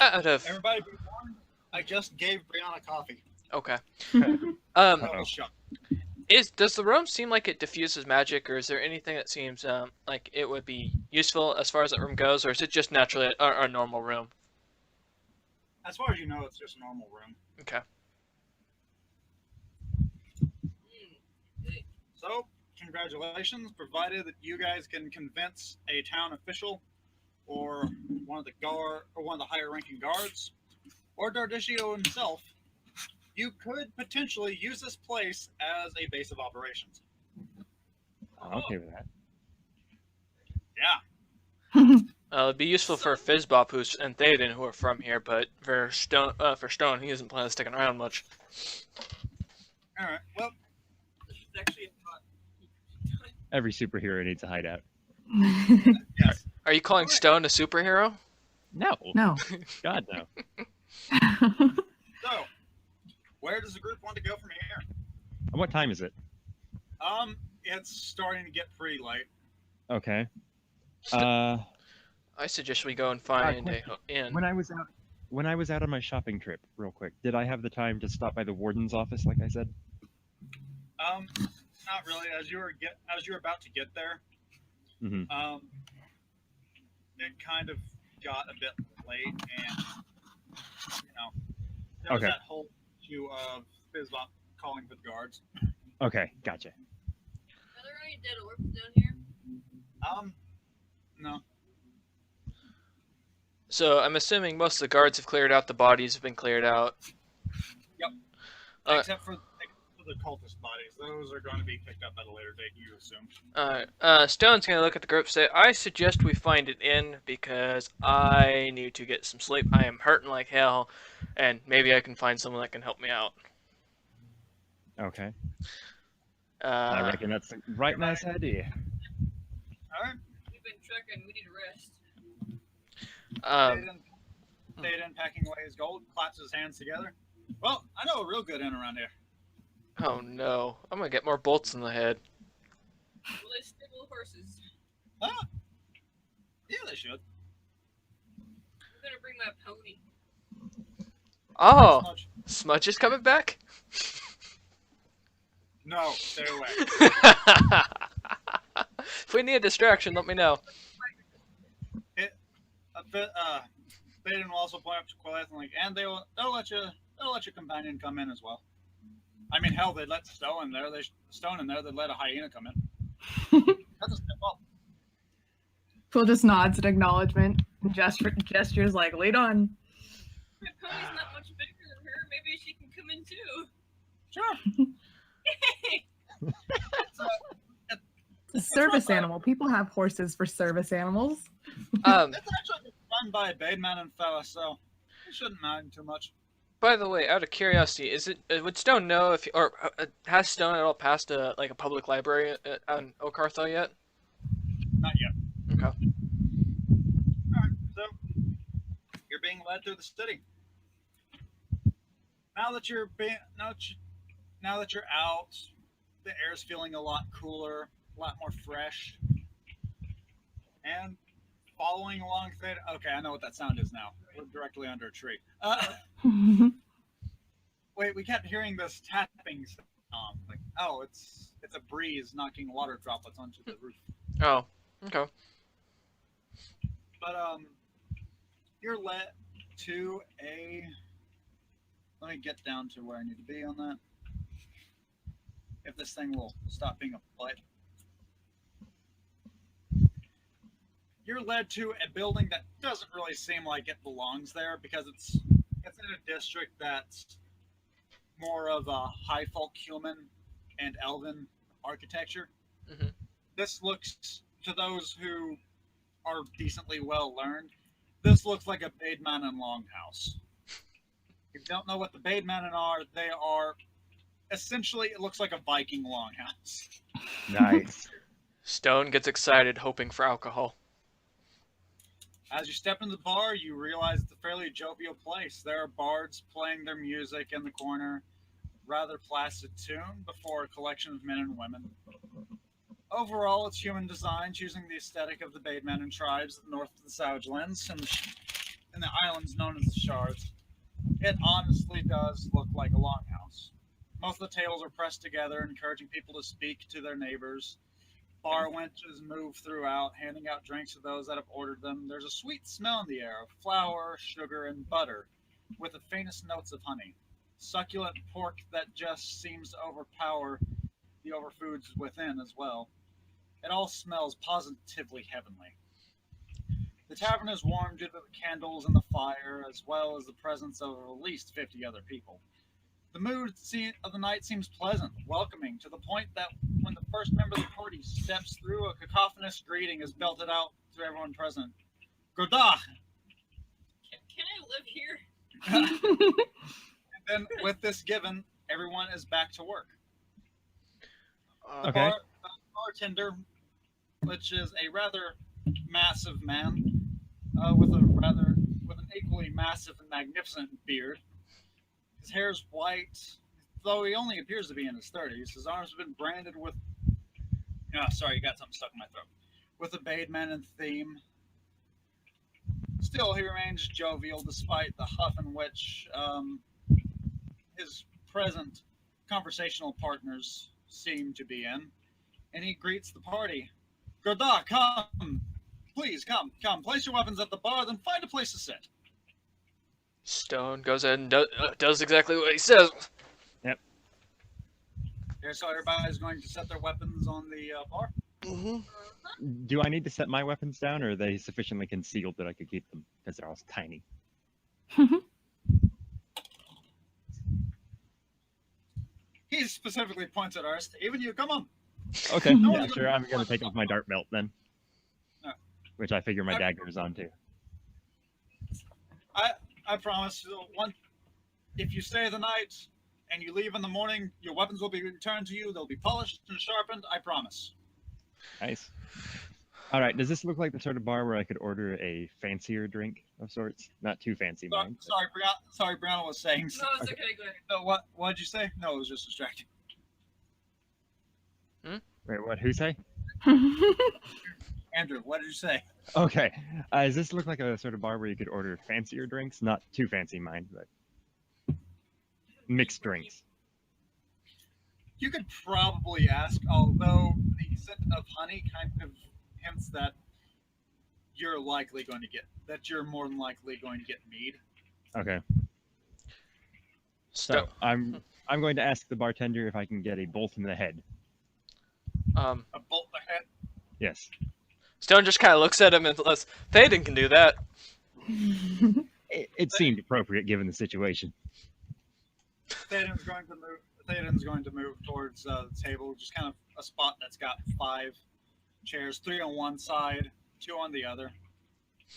Out of Everybody be warned, I just gave Brianna coffee. okay. Double shot. Does the room seem like it diffuses magic, or is there anything that seems like it would be useful as far as that room goes, or is it just naturally a normal room? As far as you know, it's just a normal room. Okay. So, congratulations, provided that you guys can convince a town official or one of the higher ranking guards or Dardishio himself, you could potentially use this place as a base of operations. I'm okay with that. Yeah. It'd be useful for Fizzbop and Theoden, who are from here, but for Stone, he isn't planning on sticking around much. All right. Well, Every superhero needs a hideout. yes. Are you calling Stone a superhero? No. No. God, no. So, where does the group want to go from here? And what time is it? It's starting to get pretty late. Okay. I suggest we go and find a inn. When I was out on my shopping trip, real quick, did I have the time to stop by the warden's office, like I said? Not really. As you were about to get there, Mm-hmm. it kind of got a bit late, and there was Okay. that whole issue of Fizzbot calling for the guards. Okay, gotcha. Are there any dead orcs down here? No. So I'm assuming most of the guards have cleared out. The bodies have been cleared out. Yep. Uh, Except for the cultist bodies. Those are going to be picked up at a later date, you assume. Stone's gonna look at the group and say, I suggest we find an inn because I need to get some sleep. I am hurting like hell, and maybe I can find someone that can help me out. Okay. I Uh, reckon that's a right nice idea. All right. We've been trekking. We need a rest. Theoden, packing away his gold, claps his hands together. Well, I know a real good inn around here. oh no, I'm gonna get more bolts in the head. Will they stable horses? Ah, yeah, they should. I'm gonna bring my pony. Oh, Smudge. Smudge is coming back? No, stay away. If we need a distraction, let me know. Theoden will also point up to Quillith and they'll let your companion come in as well. I mean, hell, they'd let Stone in there. They'd let a hyena come in. That's a step up. Quill just nods in acknowledgement and gestures like, lead on. My pony's not much bigger than her. Maybe she can come in too. Sure. A service animal. People have horses for service animals. It's actually run by a Bademan and fella, so it shouldn't mind too much. By the way, out of curiosity, would Stone know if has Stone at all passed a public library on Okartho yet? Not yet. Okay. All right, so you're being led through the city. Now that you're out, the air's feeling a lot cooler, a lot more fresh, and following along. Okay, I know what that sound is now. We're directly under a tree. Wait, we kept hearing this tapping sound. It's a breeze knocking water droplets onto the roof. Oh, okay. But you're led to a. Let me get down to where I need to be on that. If this thing will stop being a blight. You're led to a building that doesn't really seem like it belongs there because it's in a district that's more of a high folk human and elven architecture. Mm-hmm. This looks, to those who are decently well learned, this looks like a Bademan and Longhouse. If you don't know what the Bademanen are, they are essentially, it looks like a Viking longhouse. Nice. Stone gets excited, hoping for alcohol. As you step into the bar, you realize it's a fairly jovial place. There are bards playing their music in the corner, rather placid tune before a collection of men and women. Overall, it's human design, choosing the aesthetic of the Bademanen tribes north of the Southlands and in the islands known as the Shards, it honestly does look like a longhouse. Most of the tables are pressed together, encouraging people to speak to their neighbors. Bar wenches move throughout, handing out drinks to those that have ordered them. There's a sweet smell in the air of flour, sugar, and butter, with the faintest notes of honey. Succulent pork that just seems to overpower the overfoods within as well. It all smells positively heavenly. The tavern is warm due to the candles and the fire, as well as the presence of at least 50 other people. The mood of the night seems pleasant, welcoming, to the point that when the first member of the party steps through, a cacophonous greeting is belted out to everyone present. Godah! Can I live here? And then, with this given, everyone is back to work. The Okay. bartender, which is a rather massive man, with an equally massive and magnificent beard. His hair is white, though he only appears to be in his 30s. His arms have been branded with. Oh, sorry, you got something stuck in my throat. With a Bademan theme. Still, he remains jovial despite the huff in which his present conversational partners seem to be in. And he greets the party. Godah, come! Please, come. Place your weapons at the bar, then find a place to sit. Stone goes ahead and does exactly what he says. Okay, so everybody's going to set their weapons on the bar. Mm-hmm. Do I need to set my weapons down, or are they sufficiently concealed that I could keep them? Because they're all tiny. He specifically points at ours. Even you, come on. Okay, No yeah, one's sure. gonna- I'm going to take off my dart belt then. No. Which I figure my dagger is on too. I promise. If you stay the night and you leave in the morning, your weapons will be returned to you. They'll be polished and sharpened. I promise. Nice. All right, does this look like the sort of bar where I could order a fancier drink of sorts? Not too fancy, mind. Sorry, Brianna was saying. No, it's okay, go ahead. No, what did you say? No, it was just distracting. Wait, what? Who say? Andrew, what did you say? Okay. Does this look like a sort of bar where you could order fancier drinks? Not too fancy, mind, but mixed drinks. You could probably ask, although the scent of honey kind of hints that you're more than likely going to get mead. Okay. Stone. So I'm going to ask the bartender if I can get a bolt in the head. A bolt in the head. Yes. Stone just kind of looks at him and says, Thaden can do that. It seemed appropriate given the situation. Thaden's going to move towards the table, just kind of a spot that's got 5 chairs, 3 on one side, 2 on the other.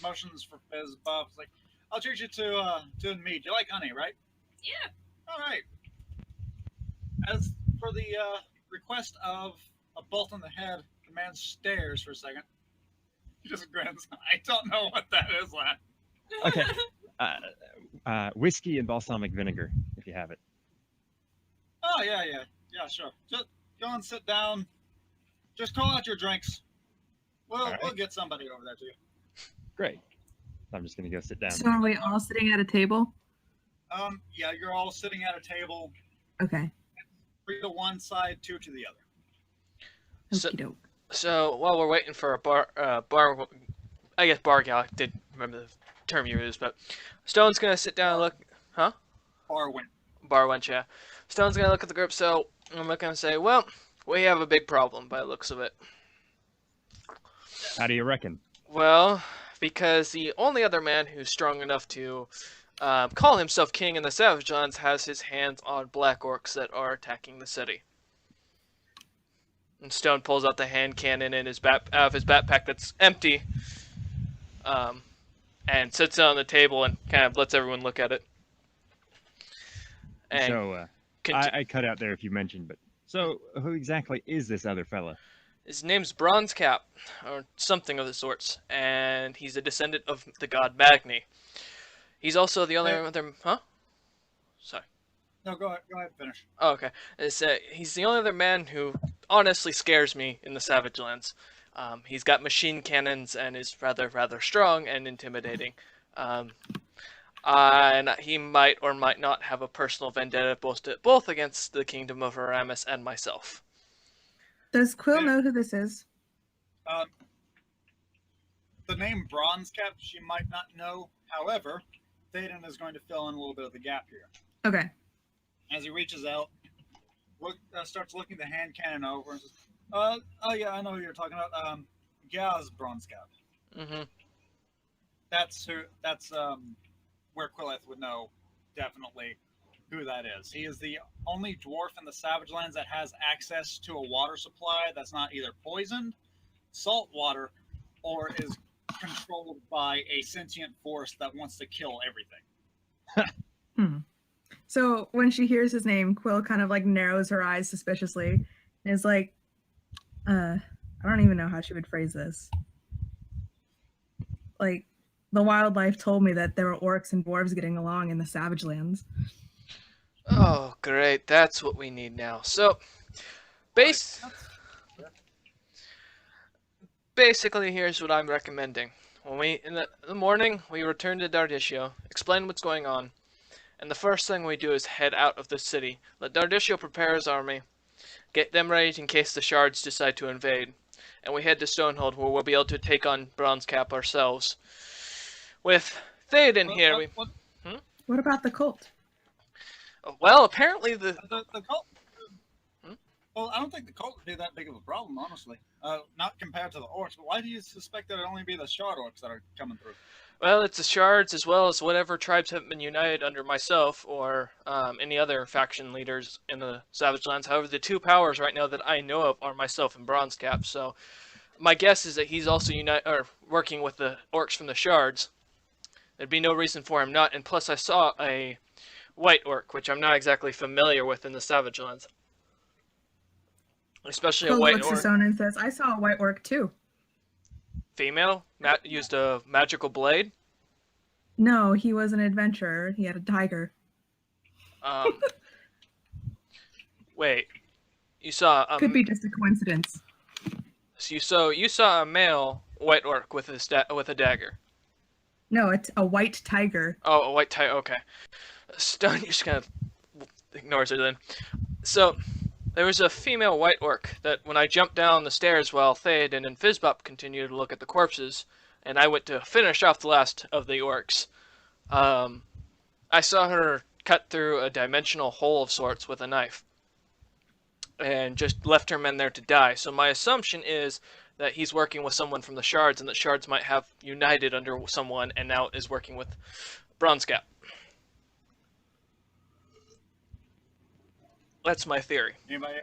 Motions for Fizz Buff. Like, I'll treat you to meat. You like honey, right? Yeah. All right. As for the request of a bolt in the head, the man stares for a second. He just grins. I don't know what that is, lad. Okay. Whiskey and balsamic vinegar, if you have it. Oh, yeah, sure. Just go and sit down. Just call out your drinks. We'll get somebody over there to you. Great. I'm just going to go sit down. So are we all sitting at a table? Yeah, you're all sitting at a table, Okay. 3 to one side, 2 to the other. So- Okie doke. So while we're waiting for a bar gal, I did remember the term you used, but Stone's gonna sit down and look, Bar went. bar wench, yeah. Stone's gonna look at the group, so I'm looking and say, well, we have a big problem by the looks of it. How do you reckon? Well, because the only other man who's strong enough to call himself king in the Savage Lands has his hands on black orcs that are attacking the city. And Stone pulls out the hand cannon in his out of his backpack that's empty, and sits it on the table and kind of lets everyone look at it. And So, I cut out there if you mentioned, but so who exactly is this other fella? his name's Bronze Cap, or something of the sorts, and he's a descendant of the god Magni. He's also the only other, Sorry. No, go ahead, finish. Oh, okay. He's the only other man who honestly scares me in the Savage Lands. He's got machine cannons and is rather strong and intimidating. Um, and he might or might not have a personal vendetta both against the Kingdom of Aramis and myself. Does Quill Yeah. know who this is? Um, the name Bronze Cap she might not know. However, Thaden is going to fill in a little bit of the gap here. Okay. As he reaches out, starts looking the hand cannon over and says, oh yeah, I know who you're talking about. Gaz Bronze Cap. Mm-hmm. That's where Quillith would know definitely who that is. He is the only dwarf in the Savage Lands that has access to a water supply that's not either poisoned, salt water, or is controlled by a sentient force that wants to kill everything. So when she hears his name, Quill kind of like narrows her eyes suspiciously and is like, I don't even know how she would phrase this. Like, the wildlife told me that there were orcs and dwarves getting along in the Savage Lands. Oh, great. That's what we need now. So, basically, here's what I'm recommending. When in the morning, we return to Dardisio, explain what's going on, and the first thing we do is head out of the city. Let Dardisio prepare his army, get them ready in case the shards decide to invade, and we head to Stonehold, where we'll be able to take on Bronze Cap ourselves. With Theoden here, What about the cult? well, apparently The cult. Well, I don't think the cult would be that big of a problem, honestly. Not compared to the orcs. But why do you suspect that it'd only be the shard orcs that are coming through? Well, it's the shards as well as whatever tribes have been united under myself or any other faction leaders in the Savage Lands. However, the two powers right now that I know of are myself and Bronze Cap. So my guess is that he's also working with the orcs from the shards. There'd be no reason for him not. And plus, I saw a white orc, which I'm not exactly familiar with in the Savage Lands. Especially Quill a white looks orc. at Sona and says, I saw a white orc too. Female? Used a magical blade? No, he was an adventurer. He had a tiger. Wait. You saw Could be just a coincidence. So you saw a male white orc with a dagger. No, it's a white tiger. Oh, a white tiger. Okay. Stone just kind of ignores her then. So there was a female white orc that when I jumped down the stairs while Theoden and Fizzbop continued to look at the corpses, and I went to finish off the last of the orcs, I saw her cut through a dimensional hole of sorts with a knife and just left her men there to die. So my assumption is that he's working with someone from the shards, and the shards might have united under someone and now is working with Bronze Cap. That's my theory. Anybody?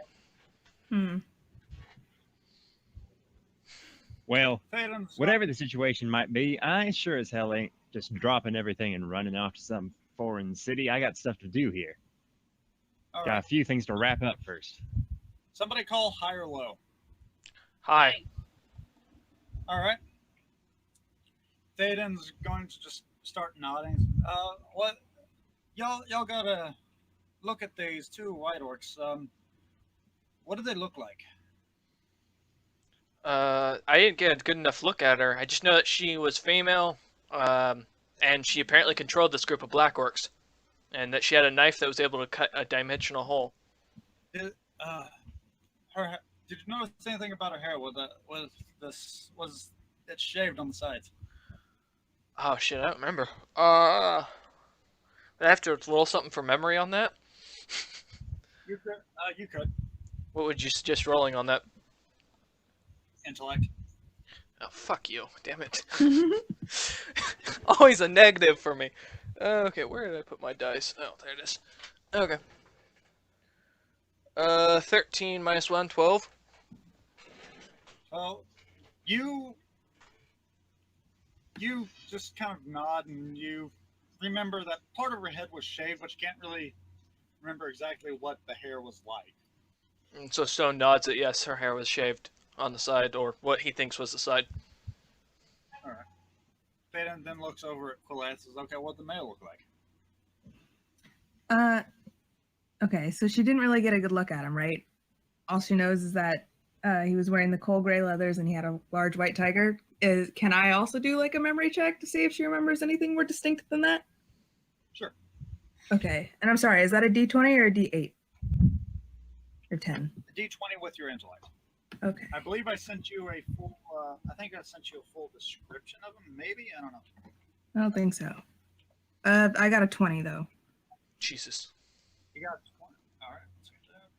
Well, Thaden's whatever the situation might be, I sure as hell ain't just dropping everything and running off to some foreign city. I got stuff to do here. All Got right. a few things to wrap up first. Somebody call high or low. Hi. All right. Thaden's going to just start nodding. What? Y'all gotta look at these two white orcs. What do they look like? I didn't get a good enough look at her. I just know that she was female, and she apparently controlled this group of black orcs, and that she had a knife that was able to cut a dimensional hole. Did you notice anything about her hair? Was it shaved on the sides? Oh shit, I don't remember. I have to roll something for memory on that. You could. You could. What would you suggest rolling on that? Intellect. Oh, fuck you. Damn it. Always a negative for me. Okay, where did I put my dice? Oh, there it is. Okay. 13 minus 1, 12. Well, you just kind of nod and you remember that part of her head was shaved, but you can't really remember exactly what the hair was like. And so Stone nods that yes, her hair was shaved on the side, or what he thinks was the side. All right. Thaden then looks over at Quillette and says, "Okay, what'd the male look like?" Okay, so she didn't really get a good look at him, right? All she knows is that he was wearing the coal gray leathers and he had a large white tiger. can I also do like a memory check to see if she remembers anything more distinct than that? Sure. Okay. And I'm sorry, is that a D20 or a D8? Or 10? A D20 with your intellect. Okay. I believe I sent you a full. I think I sent you a full description of them. Maybe, I don't know. I don't think so. I got a 20 though. Jesus. You got 20. All right. Let's get that.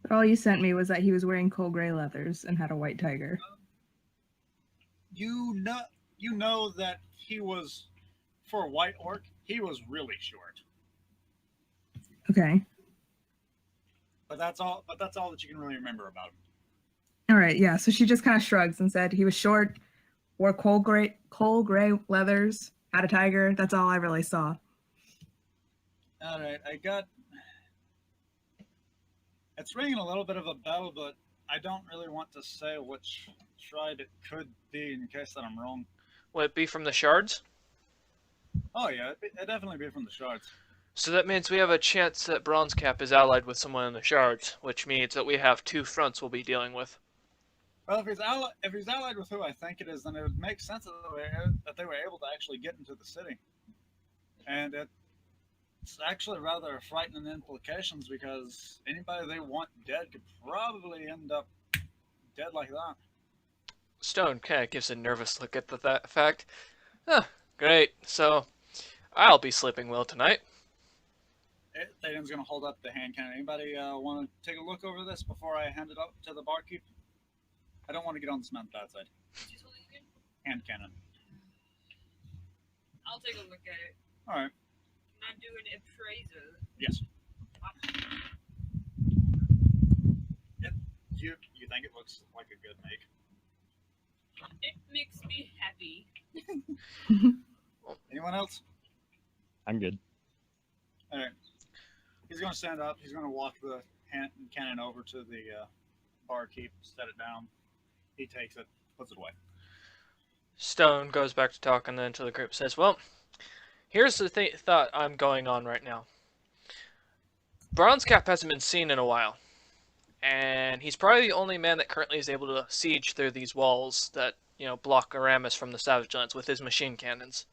But all you sent me was that he was wearing coal gray leathers and had a white tiger. You know that he was, for a white orc, he was really short. Okay. But that's all that you can really remember about him. All right, yeah. So she just kind of shrugs and said he was short, wore coal gray leathers, had a tiger. That's all I really saw. All right, it's ringing a little bit of a bell, but I don't really want to say which tribe it could be in case that I'm wrong. Would it be from the shards? Oh yeah, it'd definitely be from the shards. So that means we have a chance that Bronze Cap is allied with someone in the shards, which means that we have two fronts we'll be dealing with. Well, if he's allied with who I think it is, then it would make sense that they were able to actually get into the city. And it's actually rather frightening implications because anybody they want dead could probably end up dead like that. Stone kind of gives a nervous look at that fact. Huh, great. So, I'll be sleeping well tonight. Thaden's going to hold up the hand cannon. Anybody want to take a look over this before I hand it up to the barkeep? I don't want to get on the smell bad side. She's holding it again? Hand cannon. I'll take a look at it. All right. Can I do an appraisal? Yes. You think it looks like a good make? It makes me happy. Anyone else? I'm good. All right. He's going to stand up. He's going to walk the hand cannon over to the barkeep, set it down. He takes it, puts it away. Stone goes back to talking then to the group, says, well, here's the thought I'm going on right now. Bronze Cap hasn't been seen in a while. And he's probably the only man that currently is able to siege through these walls that, block Aramis from the Savage Lands with his machine cannons.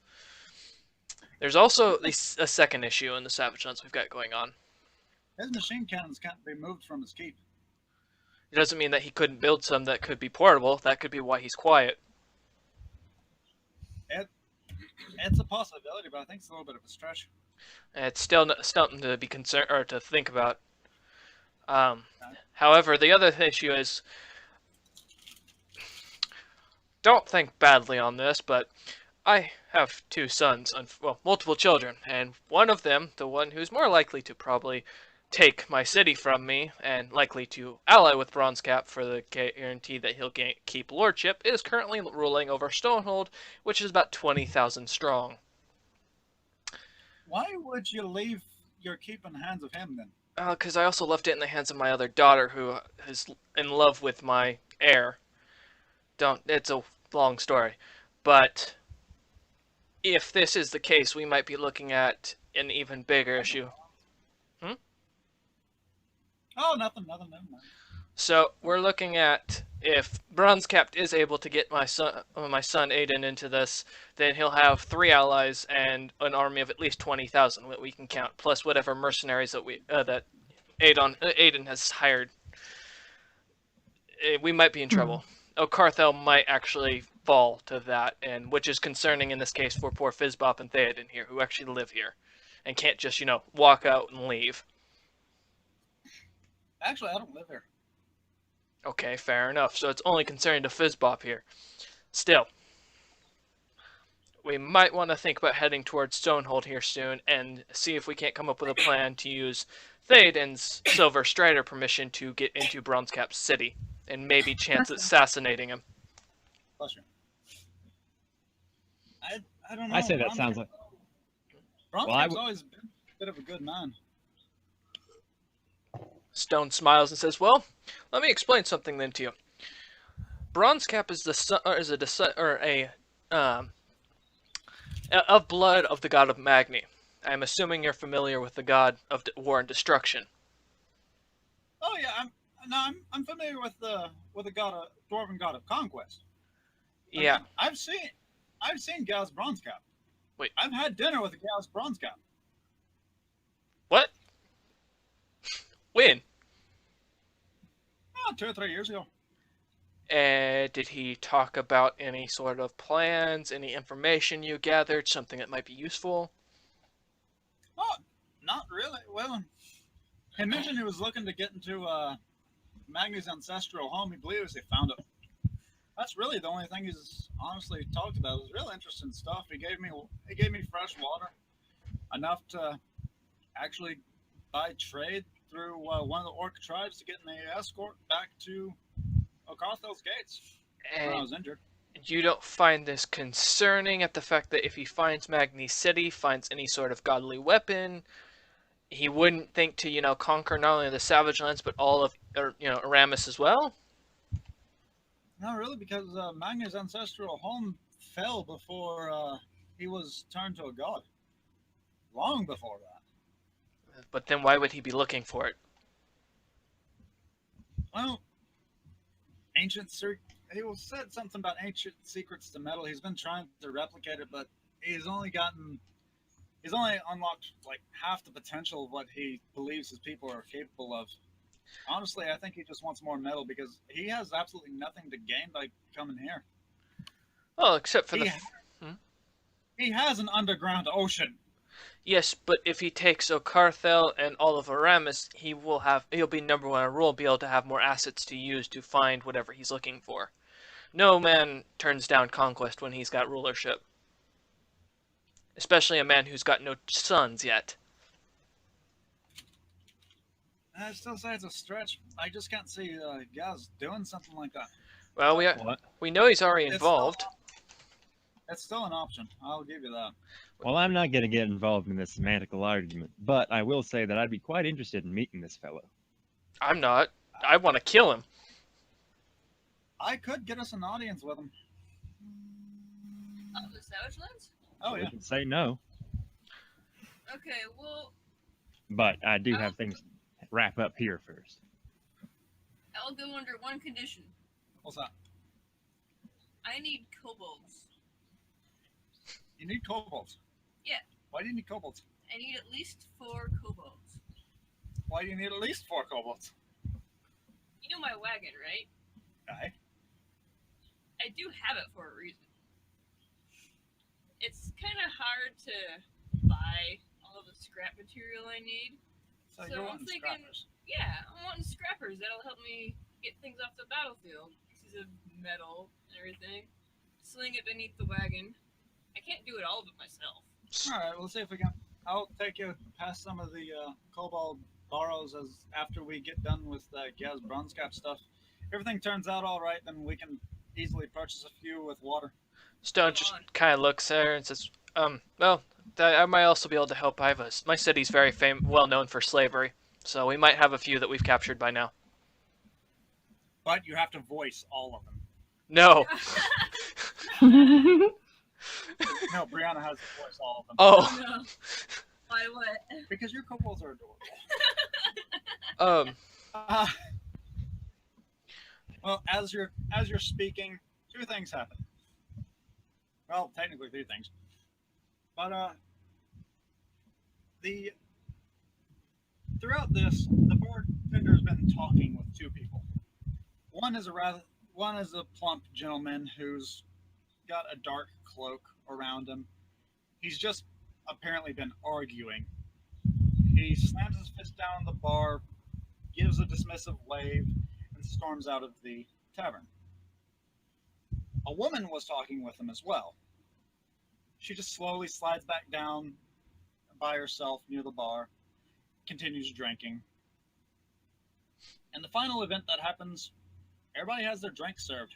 There's also a second issue in the Savage Lands we've got going on. His machine cannons can't be moved from his keep. It doesn't mean that he couldn't build some that could be portable. That could be why he's quiet. It's a possibility, but I think it's a little bit of a stretch. It's still something to be concerned or to think about. However, the other issue is, don't think badly on this, but I have two sons, multiple children, and one of them, the one who's more likely to probably take my city from me and likely to ally with Bronze Cap for the guarantee that he'll keep lordship, is currently ruling over Stonehold, which is about 20,000 strong. Why would you leave your keep in the hands of him then? Because I also left it in the hands of my other daughter, who is in love with my heir. It's a long story. But if this is the case, we might be looking at an even bigger issue. Oh, nothing, never mind. So we're looking at, if Bronze Cap is able to get my son Aiden into this, then he'll have 3 allies and an army of at least 20,000 that we can count, plus whatever mercenaries that Aiden has hired. We might be in trouble. Ocarthel might actually fall to that, and which is concerning in this case for poor Fizzbop and Theoden here, who actually live here, and can't just walk out and leave. Actually, I don't live here. Okay, fair enough. So it's only concerning to Fizzbop here. Still, we might want to think about heading towards Stonehold here soon and see if we can't come up with a plan to use Theoden's Silver Strider permission to get into Bronze Cap's city and maybe chance assassinating him. Bless you. I don't know. I say that sounds like... Bronze Well, Cap's always been a bit of a good man. Stone smiles and says, well, let me explain something then to you. Bronze Cap is of blood of the god of Magni. I'm assuming you're familiar with the god of war and destruction. Oh yeah, I'm familiar with the dwarven god of conquest. I Yeah. mean, I've seen Gaz Bronze Cap. Wait. I've had dinner with Gaz Bronze Cap. What? When? Oh, 2 or 3 years ago. Did he talk about any sort of plans, any information you gathered, something that might be useful? Oh, not really. Well, he mentioned he was looking to get into Magni's ancestral home. He believes they found it. That's really the only thing he's honestly talked about. It was real interesting stuff. He gave me fresh water, enough to actually buy trade through one of the orc tribes to get an escort back to Ocarthel's gates when I And was injured. you don't find this concerning at the fact that if he finds Magni's city, finds any sort of godly weapon, he wouldn't think to, conquer not only the Savage Lands, but all of, Aramis as well? No, really, because Magni's ancestral home fell before he was turned to a god. Long before that. But then why would he be looking for it? Well, he said something about ancient secrets to metal. He's been trying to replicate it, but he's only unlocked like half the potential of what he believes his people are capable of. Honestly, I think he just wants more metal because he has absolutely nothing to gain by coming here. Well, except for He has an underground ocean. Yes, but if he takes Ocarthel and all of Aramis, he'll be number one in rule, be able to have more assets to use to find whatever he's looking for. No man turns down conquest when he's got rulership. Especially a man who's got no sons yet. I still say it's a stretch. I just can't see Gaz doing something like that. Well, we know he's already involved. It's still an option. I'll give you that. Well, I'm not going to get involved in this semantical argument, but I will say that I'd be quite interested in meeting this fellow. I'm not. I want to kill him. I could get us an audience with him. The Savage Lands? Oh We yeah. can say no, Okay, well, but I do have things to wrap up here first. I'll go under one condition. What's that? I need kobolds. You need kobolds. Yeah. Why do you need kobolds? I need at least 4 kobolds. Why do you need at least 4 kobolds? You know my wagon, right? Okay. I do have it for a reason. It's kind of hard to buy all the scrap material I need. So, So you're I'm wanting thinking- scrappers. Yeah, I'm wanting scrappers that'll help me get things off the battlefield. Pieces of metal and everything. Sling it beneath the wagon. I can't do it all of it myself. All right, we'll see if we can. I'll take you past some of the kobold borrows after we get done with the Gaz Bronzecap stuff. If everything turns out all right, then we can easily purchase a few with water. Stone just kind of looks there and says, well, I might also be able to help. My city's very well known for slavery, so we might have a few that we've captured by now. But you have to voice all of them. No. No, Brianna has to voice all of them. Oh. No. Why what? Because your kobolds are adorable. Well, as you're speaking, 2 things happen. Well, technically 3 things. But throughout this, the bartender's been talking with 2 people. One is a plump gentleman who's got a dark cloak around him. He's just apparently been arguing. He slams his fist down on the bar, gives a dismissive wave, and storms out of the tavern. A woman was talking with him as well. She just slowly slides back down by herself near the bar, continues drinking. And the final event that happens, everybody has their drink served.